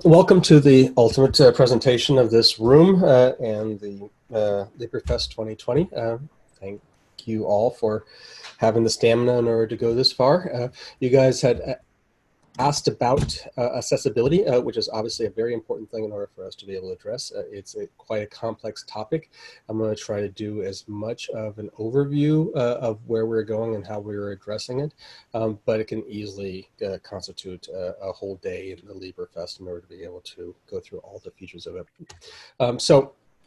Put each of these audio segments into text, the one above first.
Welcome to the ultimate presentation of this room and the LibreFest 2020. Thank you all for having the stamina in order to go this far. You guys had asked about accessibility, which is obviously a very important thing in order for us to be able to address. It's quite a complex topic. I'm going to try to do as much of an overview of where we're going and how we're addressing it, but it can easily constitute a whole day in the LibreFest in order to be able to go through all the features of it.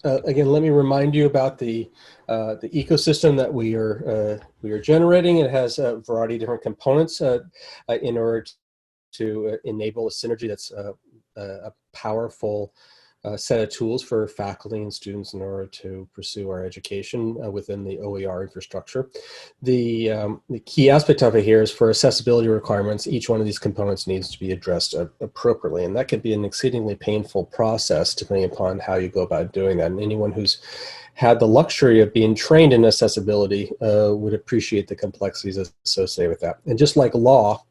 Again, let me remind you about the ecosystem that we are generating. It has a variety of different components in order to enable a synergy that's a powerful set of tools for faculty and students in order to pursue our education within the OER infrastructure. The key aspect of it here is for accessibility requirements, each one of these components needs to be addressed appropriately, and that could be an exceedingly painful process depending upon how you go about doing that. And anyone who's had the luxury of being trained in accessibility would appreciate the complexities associated with that. And just like law,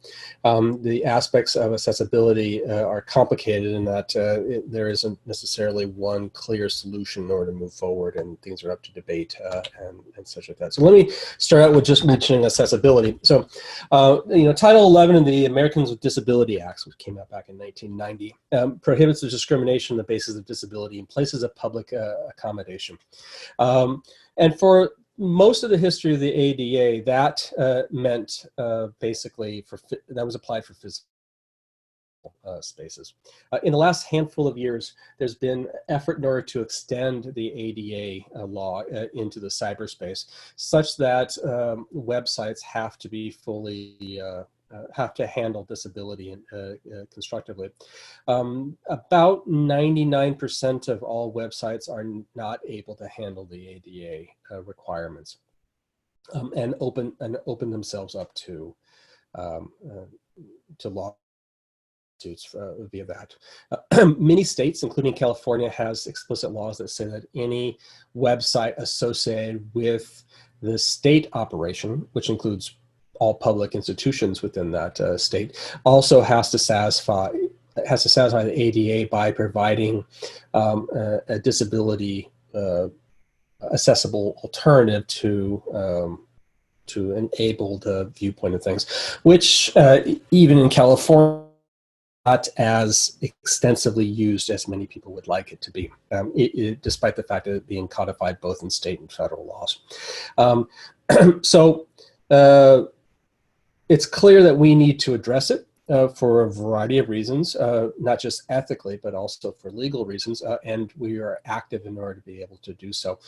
the aspects of accessibility are complicated in that there isn't necessarily one clear solution in order to move forward, and things are up to debate and such like that. So let me start out with just mentioning accessibility. So, Title 11 of the Americans with Disability Acts, which came out back in 1990, prohibits the discrimination on the basis of disability in places of public accommodation. And for most of the history of the ADA, that meant basically that was applied for physical spaces. In the last handful of years, there's been effort in order to extend the ADA law into the cyberspace, such that websites have to be fully have to handle disability constructively. About 99% of all websites are not able to handle the ADA requirements and open themselves up to lawsuits via that. Many states, including California, has explicit laws that say that any website associated with the state operation, which includes all public institutions within that state, also has to satisfy the ADA by providing a disability accessible alternative to enable the viewpoint of things, which even in California, not as extensively used as many people would like it to be, despite the fact of it being codified both in state and federal laws. It's clear that we need to address it for a variety of reasons, not just ethically, but also for legal reasons, and we are active in order to be able to do so.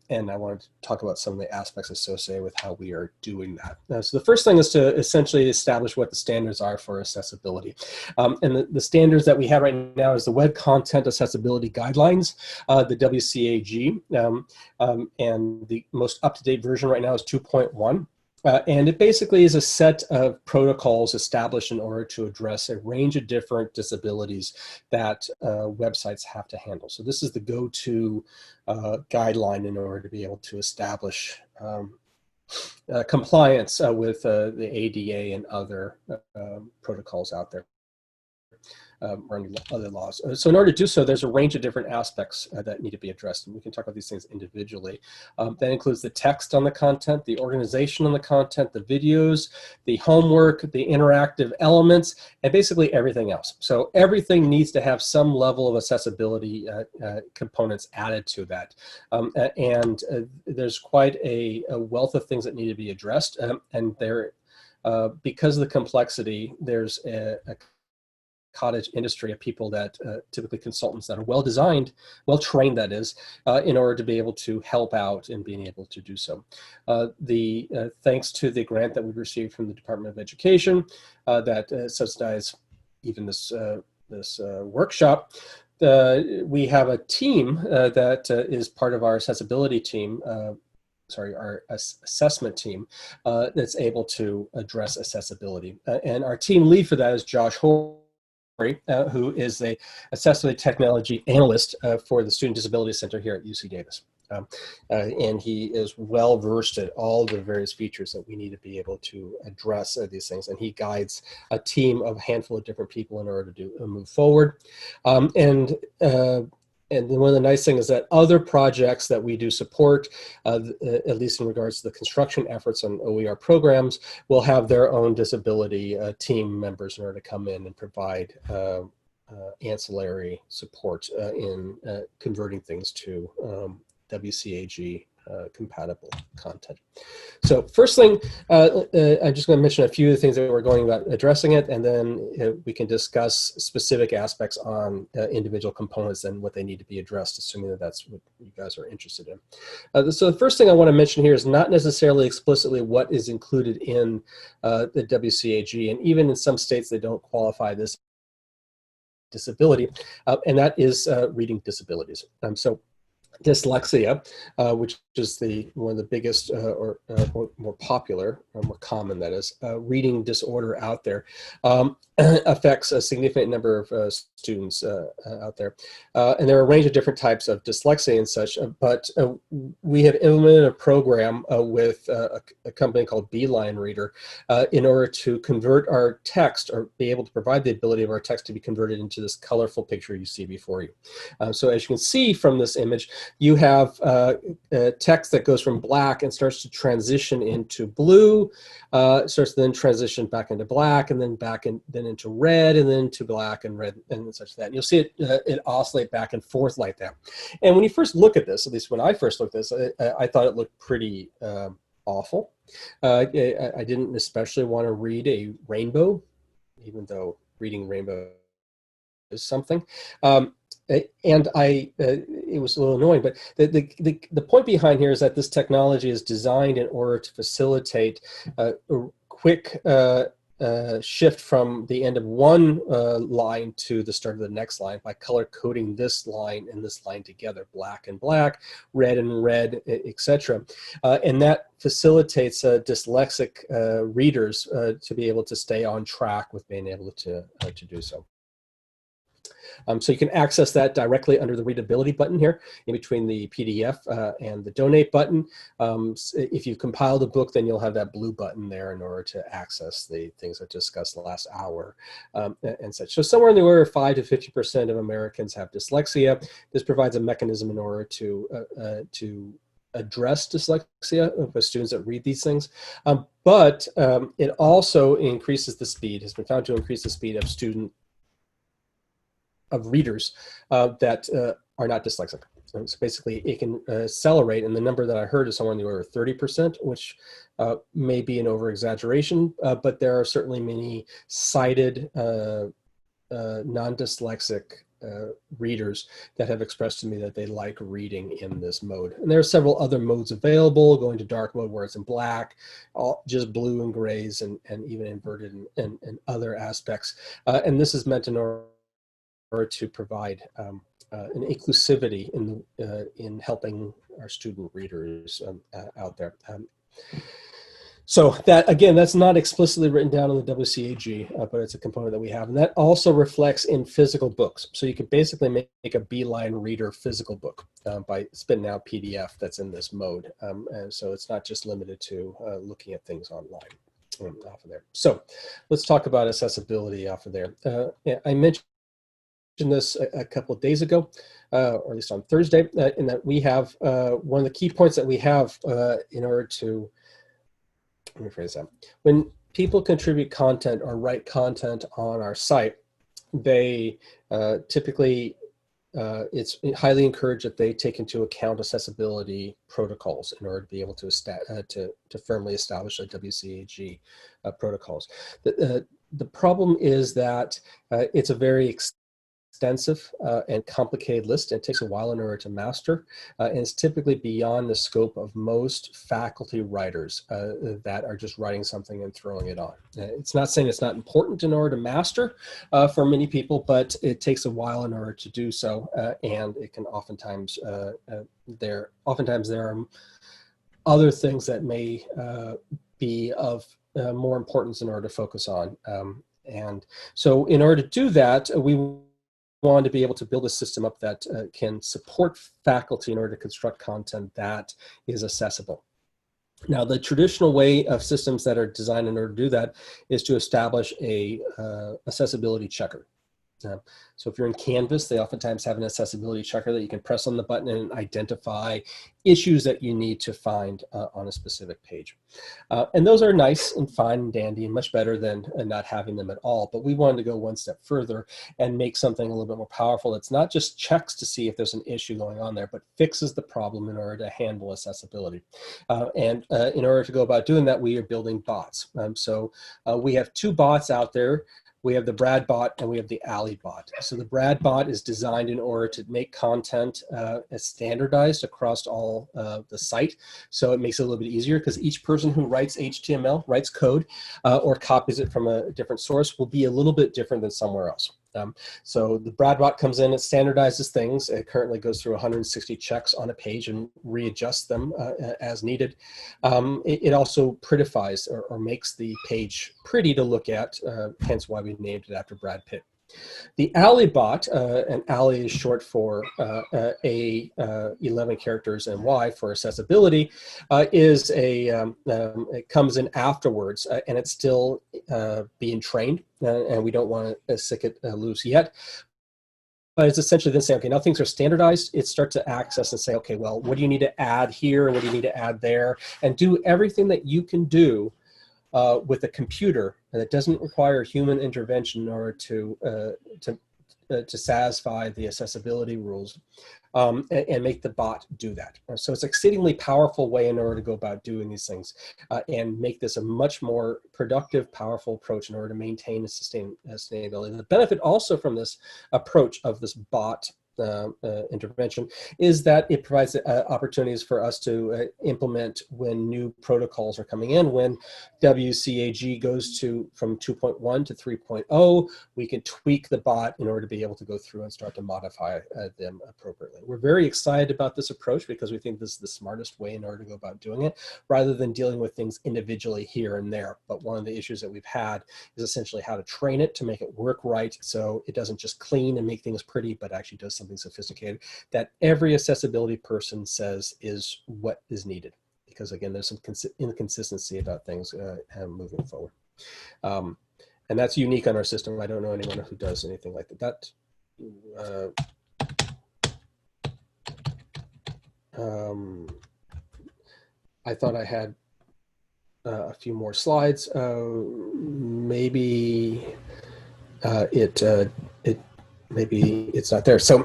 And I wanted to talk about some of the aspects associated with how we are doing that. So the first thing is to essentially establish what the standards are for accessibility. And the standards that we have right now is the Web Content Accessibility Guidelines, the WCAG, and the most up-to-date version right now is 2.1. And it basically is a set of protocols established in order to address a range of different disabilities that websites have to handle. So this is the go-to guideline in order to be able to establish compliance with the ADA and other protocols out there. Or any other laws. So in order to do so, there's a range of different aspects that need to be addressed, and we can talk about these things individually. That includes the text on the content, the organization on the content, the videos, the homework, the interactive elements, and basically everything else. So everything needs to have some level of accessibility components added to that. And there's quite a wealth of things that need to be addressed, and there, because of the complexity, there's a cottage industry of people that typically consultants that are well designed, well trained, that is, in order to be able to help out in being able to do so. Thanks to the grant that we received from the Department of Education that subsidized even this workshop, we have a team that is part of our accessibility team, our assessment team that's able to address accessibility. And our team lead for that is Josh Hoare, who is a accessibility technology analyst for the Student Disability Center here at UC Davis. And he is well versed at all the various features that we need to be able to address these things. And he guides a team of a handful of different people in order to move forward. And then one of the nice things is that other projects that we do support, at least in regards to the construction efforts on OER programs, will have their own disability team members in order to come in and provide ancillary support in converting things to WCAG compatible content. So first thing, I'm just going to mention a few of the things that we're going about addressing it, and then we can discuss specific aspects on individual components and what they need to be addressed, assuming that that's what you guys are interested in. So the first thing I want to mention here is not necessarily explicitly what is included in the WCAG, and even in some states they don't qualify this disability, and that is reading disabilities. So dyslexia, which is one of the biggest or more popular, or more common, that is, reading disorder out there, affects a significant number of students out there. And there are a range of different types of dyslexia and such, but we have implemented a program with a company called Beeline Reader in order to convert our text, or be able to provide the ability of our text to be converted into this colorful picture you see before you. So as you can see from this image, you have text that goes from black and starts to transition into blue, starts to then transition back into black, and then then into red, and then to black and red, and such that. And you'll see it oscillate back and forth like that. And when you first look at this, at least when I first looked at this, I thought it looked pretty awful. I didn't especially want to read a rainbow, even though reading rainbow is something. And it was a little annoying, but the point behind here is that this technology is designed in order to facilitate a quick shift from the end of one line to the start of the next line by color coding this line and this line together, black and black, red and red, etc. And that facilitates dyslexic readers to be able to stay on track with being able to do so. So you can access that directly under the readability button here in between the PDF and the donate button. If you've compiled a book, then you'll have that blue button there in order to access the things I discussed the last hour and such. So somewhere in the order of 5 to 50% of Americans have dyslexia. This provides a mechanism in order to address dyslexia with students that read these things. But it also increases the speed, has been found to increase the speed of readers that are not dyslexic. So basically it can accelerate, and the number that I heard is somewhere in the order of 30%, which may be an over-exaggeration, but there are certainly many sighted non-dyslexic readers that have expressed to me that they like reading in this mode. And there are several other modes available, going to dark mode where it's in black, just blue and grays, and even inverted and other aspects. And this is meant in order to provide an inclusivity in helping our student readers out there. So that, again, that's not explicitly written down in the WCAG, but it's a component that we have. And that also reflects in physical books. So you could basically make a Beeline Reader physical book by spitting out PDF that's in this mode. And so it's not just limited to looking at things online off of there. So let's talk about accessibility off of there. I mentioned this a couple of days ago, or at least on Thursday, in that we have one of the key points that we have in order to, let me phrase that. When people contribute content or write content on our site, they typically, it's highly encouraged that they take into account accessibility protocols in order to be able to firmly establish a WCAG protocols. The problem is that it's a very extensive and complicated list. It takes a while in order to master, and it's typically beyond the scope of most faculty writers that are just writing something and throwing it on. It's not saying it's not important in order to master for many people, but it takes a while in order to do so, and it can oftentimes there are other things that may be of more importance in order to focus on. And so in order to do that, we wanted to be able to build a system up that can support faculty in order to construct content that is accessible. Now, the traditional way of systems that are designed in order to do that is to establish a accessibility checker. So if you're in Canvas, they oftentimes have an accessibility checker that you can press on the button and identify issues that you need to find on a specific page. And those are nice and fine and dandy and much better than not having them at all. But we wanted to go one step further and make something a little bit more powerful. It's not just checks to see if there's an issue going on there, but fixes the problem in order to handle accessibility. And in order to go about doing that, we are building bots. So we have two bots out there. We have the Brad bot and we have the Alley bot. So the Brad bot is designed in order to make content as standardized across all the site. So it makes it a little bit easier because each person who writes HTML, writes code, or copies it from a different source will be a little bit different than somewhere else. So the Brad bot comes in, it standardizes things. It currently goes through 160 checks on a page and readjusts them as needed. It also prettifies or makes the page pretty to look at, hence why we named it after Brad Pitt. The Alley bot, and Alley is short for A, 11 characters, and Y for accessibility, is it comes in afterwards, and it's still being trained, and we don't want to sick it loose yet. But it's essentially then saying, okay, now things are standardized. It starts to access and say, okay, well, what do you need to add here? What do you need to add there? And do everything that you can do with a computer that doesn't require human intervention in order to satisfy the accessibility rules, and make the bot do that. So it's an exceedingly powerful way in order to go about doing these things and make this a much more productive, powerful approach in order to maintain and sustain sustainability. The benefit also from this approach of this bot intervention is that it provides opportunities for us to implement when new protocols are coming in. When WCAG goes from 2.1 to 3.0, we can tweak the bot in order to be able to go through and start to modify them appropriately. We're very excited about this approach because we think this is the smartest way in order to go about doing it, rather than dealing with things individually here and there. But one of the issues that we've had is essentially how to train it to make it work right, so it doesn't just clean and make things pretty, but actually does something sophisticated that every accessibility person says is what is needed. Because again, there's some inconsistency about things moving forward. And that's unique on our system. I don't know anyone who does anything like that. I thought I had a few more slides. Maybe maybe it's not there. So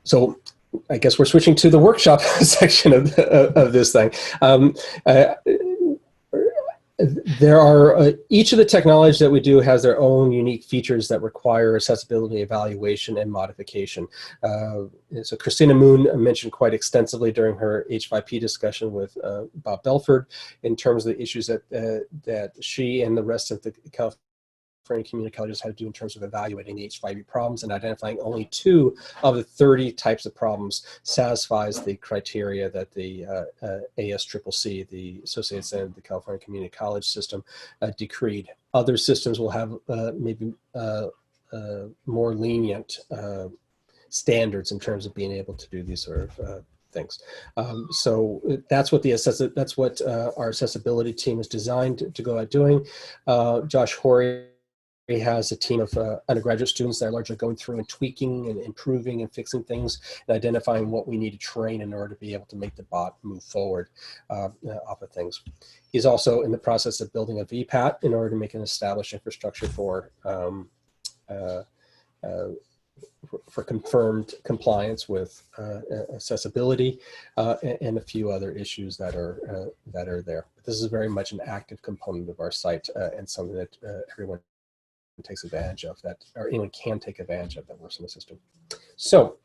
so I guess we're switching to the workshop section of this thing. There are, each of the technologies that we do has their own unique features that require accessibility evaluation and modification. So Christina Moon mentioned quite extensively during her H5P discussion with Bob Belford in terms of the issues that she and the rest of the California community colleges had to do in terms of evaluating the H5P problems and identifying only 2 of the 30 types of problems satisfies the criteria that the ASCCC, the Associated Senate of the California Community College System, decreed. Other systems will have maybe more lenient standards in terms of being able to do these sort of things. So that's what our accessibility team is designed to go out doing. Josh Horry has a team of undergraduate students that are largely going through and tweaking and improving and fixing things and identifying what we need to train in order to be able to make the bot move forward off of things. He's also in the process of building a VPAT in order to make an established infrastructure for confirmed compliance with accessibility and a few other issues that are there. But this is very much an active component of our site and something that everyone takes advantage of, or anyone can take advantage of that works in the system. So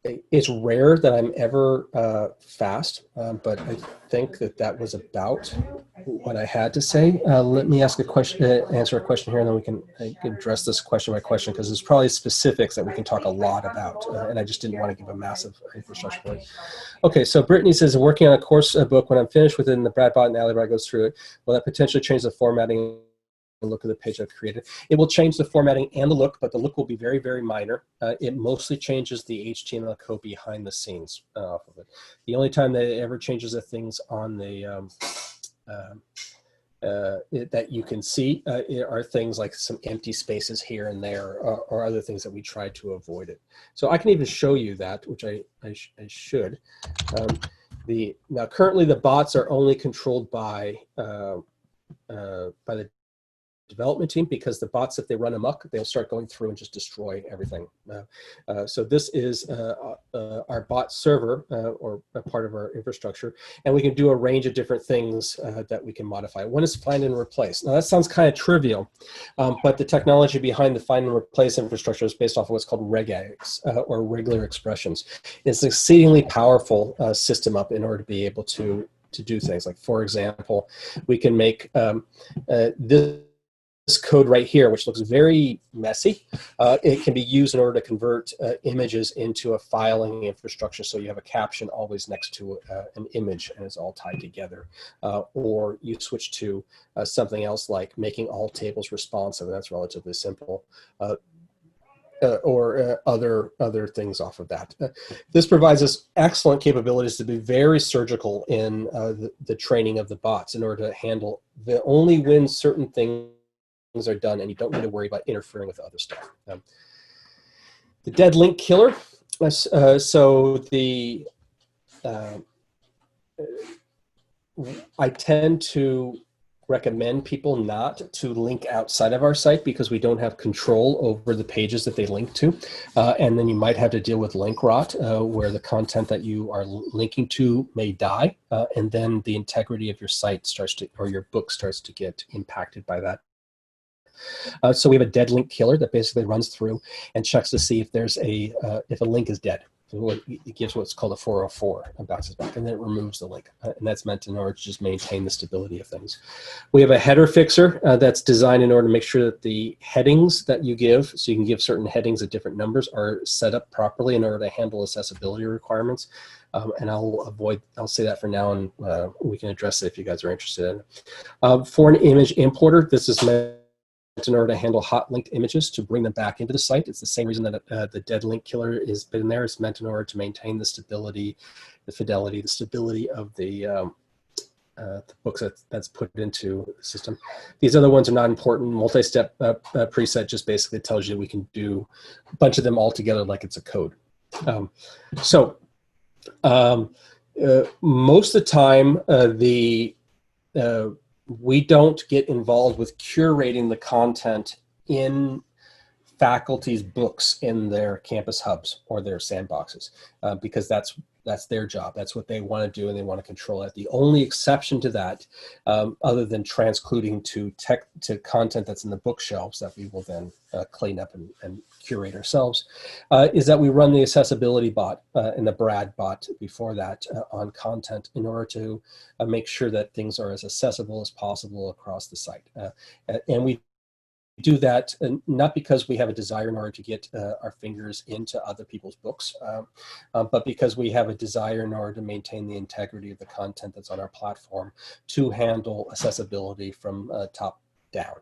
it's rare that I'm ever fast, but I think that was about what I had to say. Let me ask a question, answer a question here, and then we can address this question by question, because there's probably specifics that we can talk a lot about, and I just didn't want to give a massive infrastructure play. Okay, so Brittany says, working on a course book, when I'm finished within the Brad bot and Alibra goes through it, will that potentially change the formatting and look of the page I've created? It will change the formatting and the look, but the look will be very, very minor. It mostly changes the HTML code behind the scenes off of it. The only time that it ever changes the things on the that you can see are things like some empty spaces here and there, or other things that we try to avoid it. So I can even show you that, which I should. Now currently the bots are only controlled by the development team, because the bots, if they run amok, they'll start going through and just destroy everything. So this is our bot server, or a part of our infrastructure, and we can do a range of different things that we can modify. One is find and replace. Now that sounds kind of trivial, but the technology behind the find and replace infrastructure is based off of what's called regex, or regular expressions. It's an exceedingly powerful system up in order to be able to do things. Like, for example, we can make this code right here, which looks very messy, it can be used in order to convert images into a filing infrastructure, so you have a caption always next to an image and it's all tied together. Or you switch to something else like making all tables responsive, and that's relatively simple. Or other things off of that. This provides us excellent capabilities to be very surgical in the training of the bots in order to handle only when certain things are done, and you don't need to worry about interfering with other stuff. The dead link killer. So I tend to recommend people not to link outside of our site, because we don't have control over the pages that they link to. And then you might have to deal with link rot, where the content that you are linking to may die, and then the integrity of your site starts to, or your book starts to get impacted by that. So we have a dead link killer that basically runs through and checks to see if there's if a link is dead. So it gives what's called a 404 and bounces back, and then it removes the link. And that's meant in order to just maintain the stability of things. We have a header fixer that's designed in order to make sure that the headings that you give, so you can give certain headings at different numbers, are set up properly in order to handle accessibility requirements. And I'll say that for now, and we can address it if you guys are interested in it. For an image importer, this is meant in order to handle hot linked images, to bring them back into the site. It's the same reason that the dead link killer is been there. It's meant in order to maintain the stability, the fidelity, the stability of the books that's put into the system. These other ones are not important. Multi-step preset just basically tells you we can do a bunch of them all together like it's a code. Most of the time, we don't get involved with curating the content in faculty's books in their campus hubs or their sandboxes, because that's their job. That's what they want to do, and they want to control it. The only exception to that, other than transcoding to content that's in the bookshelves that we will then clean up and curate ourselves, is that we run the accessibility bot and the Brad bot before that on content in order to make sure that things are as accessible as possible across the site. And we do that not because we have a desire in order to get our fingers into other people's books, but because we have a desire in order to maintain the integrity of the content that's on our platform to handle accessibility from top down.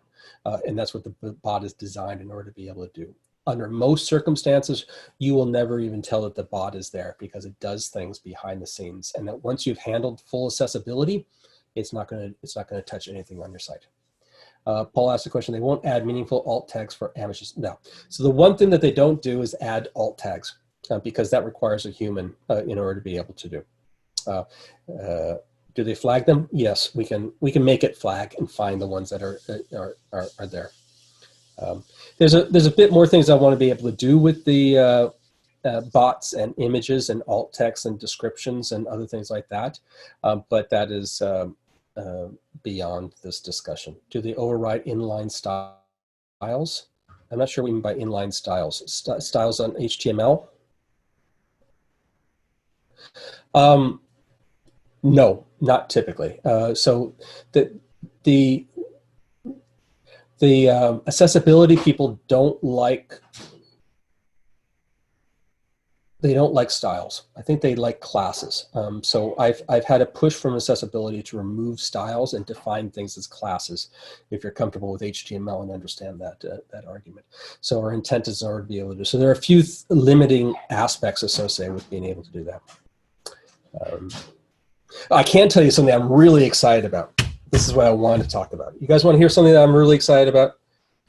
And that's what the bot is designed in order to be able to do. Under most circumstances, you will never even tell that the bot is there, because it does things behind the scenes, and that once you've handled full accessibility, it's not going to touch anything on your site. Paul asked a question, they won't add meaningful alt tags for amateurs. No. So the one thing that they don't do is add alt tags, because that requires a human in order to be able to do. Do they flag them? Yes, we can make it flag and find the ones that are there. There's a bit more things I want to be able to do with the bots and images and alt text and descriptions and other things like that, but that is beyond this discussion. Do they override inline styles? I'm not sure what we mean by inline styles. Styles on HTML? No, not typically. So the accessibility people don't like. They don't like styles. I think they like classes. So I've had a push from accessibility to remove styles and define things as classes, if you're comfortable with HTML and understand that that argument. So our intent is already to be able to do. So there are a few limiting aspects associated with being able to do that. I can tell you something I'm really excited about. This is what I wanted to talk about. You guys want to hear something that I'm really excited about?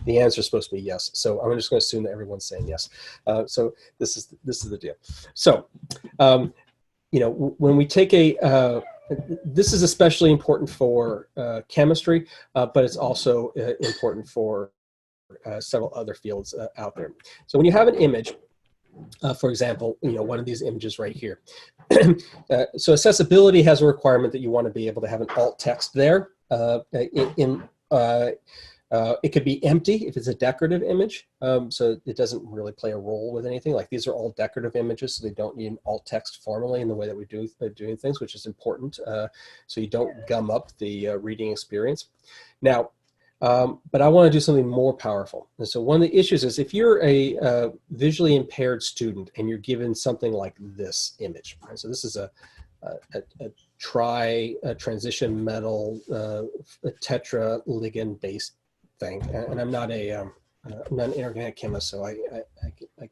The answer is supposed to be yes. So I'm just going to assume that everyone's saying yes. So this is the deal. So, you know, when we take this is especially important for chemistry, but it's also important for several other fields out there. So when you have an image, for example, you know, one of these images right here. So accessibility has a requirement that you want to be able to have an alt text there. It could be empty if it's a decorative image, so it doesn't really play a role with anything. Like these are all decorative images, so they don't need an alt text formally in the way that we do doing things, which is important, so you don't gum up the reading experience. Now, but I want to do something more powerful. And so one of the issues is if you're a visually impaired student and you're given something like this image, right? So this is a transition metal tetra ligand based thing, and I'm not an inorganic chemist, so I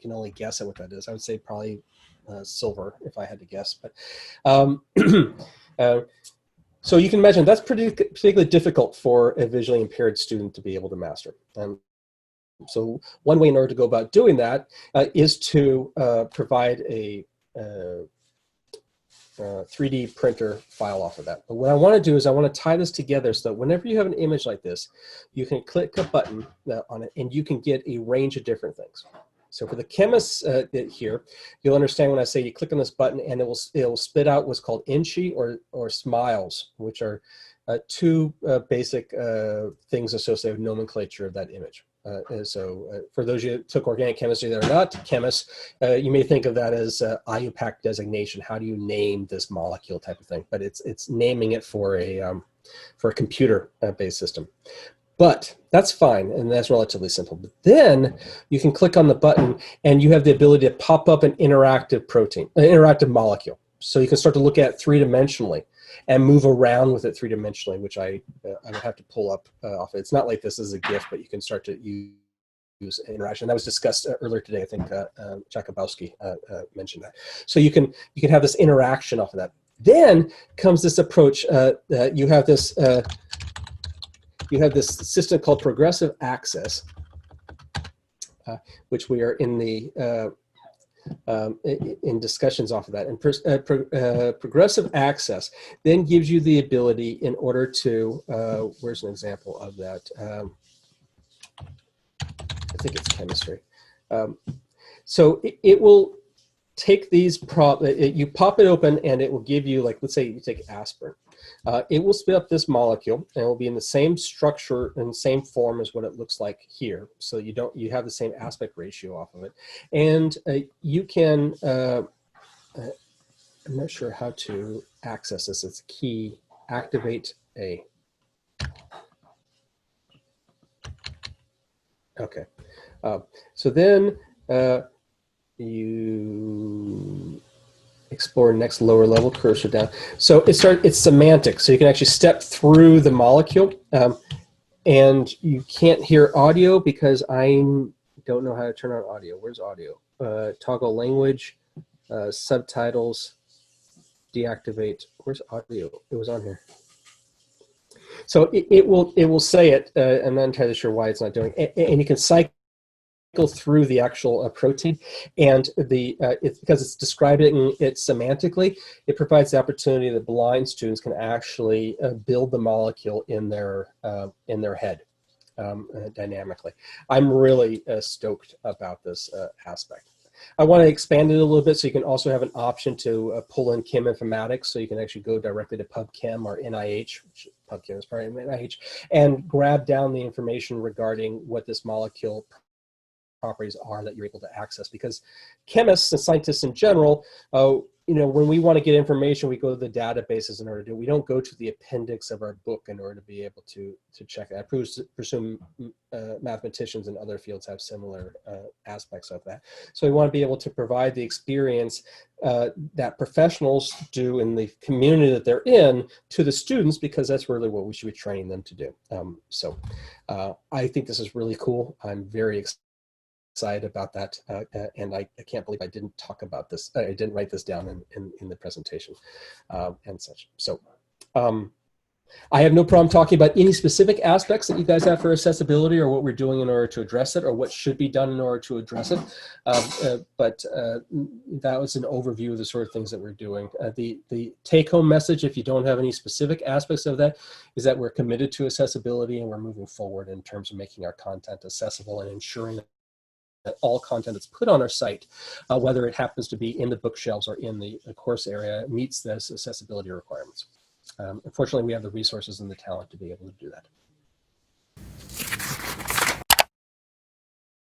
can only guess at what that is. I would say probably silver if I had to guess, but so you can imagine that's particularly difficult for a visually impaired student to be able to master. So one way in order to go about doing that is to provide a 3D printer file off of that. But what I want to do is I want to tie this together so that whenever you have an image like this, you can click a button on it and you can get a range of different things. So for the chemists here, you'll understand when I say you click on this button and it will spit out what's called INCHI or SMILES, which are two basic things associated with nomenclature of that image. For those of you who took organic chemistry that are not chemists, you may think of that as IUPAC designation. How do you name this molecule type of thing? But it's naming it for a computer-based system. But that's fine, and that's relatively simple. But then you can click on the button, and you have the ability to pop up an interactive protein, an interactive molecule. So you can start to look at it three-dimensionally and move around with it three-dimensionally, which I would have to pull up off. It's not like this is a GIF, but you can start to use interaction. That was discussed earlier today. I think Jakubowski mentioned that. So you can have this interaction off of that. Then comes this approach. You have this system called progressive access, which we are in the in discussions off of that. And progressive access then gives you the ability in order to, where's an example of that? I think it's chemistry. So it will take these, you pop it open and it will give you, like, let's say you take aspirin. It will spit up this molecule and it will be in the same structure and same form as what it looks like here. So you have the same aspect ratio off of it. And you can, I'm not sure how to access this. It's key, activate A. Okay. So then you explore next lower level, cursor down. So it's semantic, so you can actually step through the molecule, and you can't hear audio because I don't know how to turn on audio. Where's audio? Toggle language, subtitles, deactivate. Where's audio? It was on here. So it will say it. I'm not entirely sure why it's not doing it. And you can cycle through the actual protein, and because it's describing it semantically, it provides the opportunity that blind students can actually build the molecule in their head dynamically. I'm really stoked about this aspect. I want to expand it a little bit so you can also have an option to pull in chem informatics, so you can actually go directly to PubChem or NIH, which PubChem is probably NIH, and grab down the information regarding what this molecule properties are that you're able to access, because chemists and scientists in general you know, when we want to get information, we go to the databases in order to do it. We don't go to the appendix of our book in order to be able to check that. I presume mathematicians in other fields have similar aspects of that. So we want to be able to provide the experience that professionals do in the community that they're in to the students, because that's really what we should be training them to do. I think this is really cool. I'm very excited about that, and I can't believe I didn't talk about this. I didn't write this down in the presentation and such. So I have no problem talking about any specific aspects that you guys have for accessibility, or what we're doing in order to address it, or what should be done in order to address it. But that was an overview of the sort of things that we're doing. The take-home message, if you don't have any specific aspects of that, is that we're committed to accessibility, and we're moving forward in terms of making our content accessible and ensuring that all content that's put on our site, whether it happens to be in the bookshelves or in the course area, meets those accessibility requirements. Unfortunately, we have the resources and the talent to be able to do that.